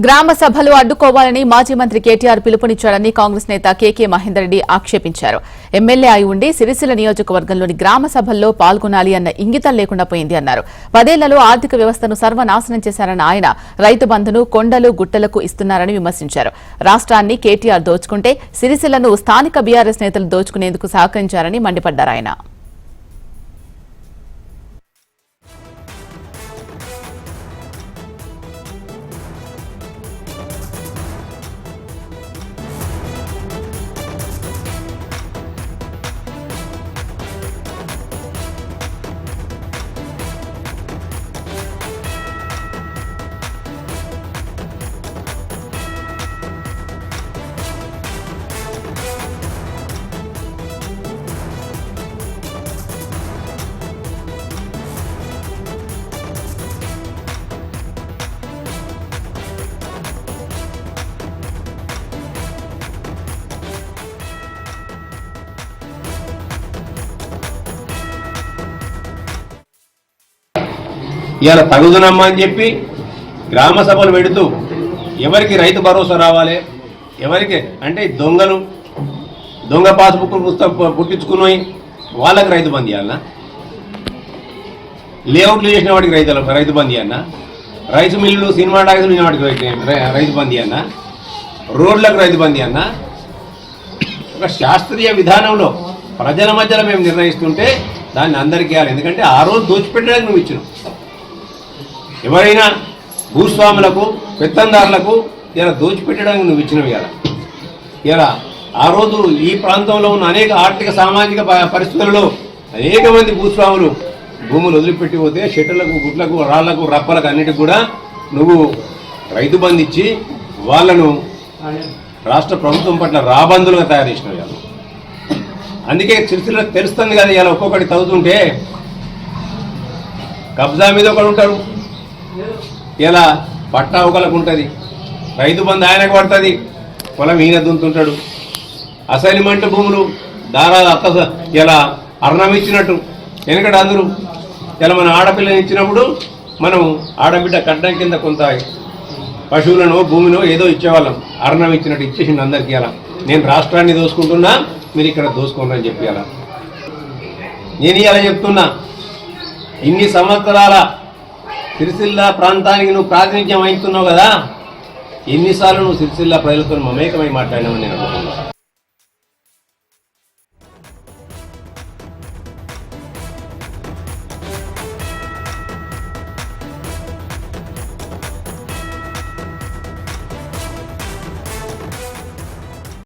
గ్రామ సభలు అడ్డుకోవాలని మాజీ మంత్రి కేటీఆర్ పిలుపునిచ్చారని కాంగ్రెస్ నేత కేకే మహేందర్ రెడ్డి ఆక్షేపించారు. ఎమ్మెల్యే అయి ఉండి సిరిసిల్ల నియోజకవర్గంలోని గ్రామ సభల్లో పాల్గొనాలి అన్న ఇంగితం లేకుండా పోయింది అన్నారు. 10 ఏళ్లలో ఆర్థిక వ్యవస్థను సర్వనాశనం చేశారన్న ఆయన రైతు బంధును కొండలు గుట్టలకు ఇస్తున్నారని విమర్శించారు. రాష్ట్రాన్ని కేటీఆర్ దోచుకుంటే సిరిసిల్లను స్థానిక బీఆర్ఎస్ నేతలు దోచుకునేందుకు సహకరించారని మండిపడ్డారు ఆయన. ఇవాళ తగుదనమ్మా అని చెప్పి గ్రామ సభలు పెడుతూ ఎవరికి రైతు భరోసా రావాలి, ఎవరికి అంటే దొంగ పాస్బుక్ పుస్తకం పుట్టించుకుని వాళ్ళకి రైతు బంద్ చేయాలన్నా, లేఅవుట్లు చేసిన వాడికి రైతు బంద్ చేయన్నా, రైస్ మిల్లులు సినిమా టాక్సులు వాటికి రైతు బంద్ చేయన్నా, రోడ్లకు రైతు బంద్ చేయన్నా. ఒక శాస్త్రీయ విధానంలో ప్రజల మధ్యలో మేము నిర్ణయిస్తుంటే దాన్ని అందరికీ ఇవ్వాలి. ఎందుకంటే ఆ రోజు దోచిపెట్టడానికి నువ్వు ఇచ్చినావు. ఎవరైనా భూస్వాములకు పెత్తందారులకు ఇలా దోచిపెట్టడానికి నువ్వు ఇచ్చినవి కదా. ఇలా ఆ రోజు ఈ ప్రాంతంలో ఉన్న అనేక ఆర్థిక సామాజిక పరిస్థితులలో అనేక మంది భూస్వాములు భూములు వదిలిపెట్టి పోతే షెట్టర్లకు గుట్లకు రాళ్లకు రప్పలకు అన్నిటికి కూడా నువ్వు రైతు బంధు ఇచ్చి వాళ్ళను రాష్ట్ర ప్రభుత్వం పట్ల రాబందులుగా తయారు చేసినవి కదా. అందుకే సిరిసిల్లకు తెలుస్తుంది కదా. ఇలా ఒక్కొక్కటి తవ్వుతుంటే కబ్జా మీద ఒకడు ఉంటారు, ఇలా పట్టా ఒకలకు ఉంటుంది, రైతు బంధు ఆయనకు పడుతుంది, పొలం ఈయన దుంతుంటాడు. అసైన్మెంట్ భూములు దారాలు ఇలా అర్ణం ఇచ్చినట్టు వెనకటి అందరూ ఇలా మన ఆడపిల్లని ఇచ్చినప్పుడు మనం ఆడబిడ్డ కట్టడం కింద కొంత పశువులను భూమిలో ఏదో ఇచ్చేవాళ్ళం, అర్ణం ఇచ్చినట్టు ఇచ్చేసిండు అందరికీ. అలా నేను రాష్ట్రాన్ని దోసుకుంటున్నా, మీరు ఇక్కడ దోసుకుంటారు అని చెప్పి అలా నేను ఇలా చెప్తున్నా. ఇన్ని సంవత్సరాల సిరిసిల్ల ప్రాంతానికి నువ్వు ప్రాతినిధ్యం వహిస్తున్నావు కదా, ఎన్నిసార్లు నువ్వు సిరిసిల్ల ప్రజలతో మమేకమై మాట్లాడినావని నేను అనుకుంటున్నాను.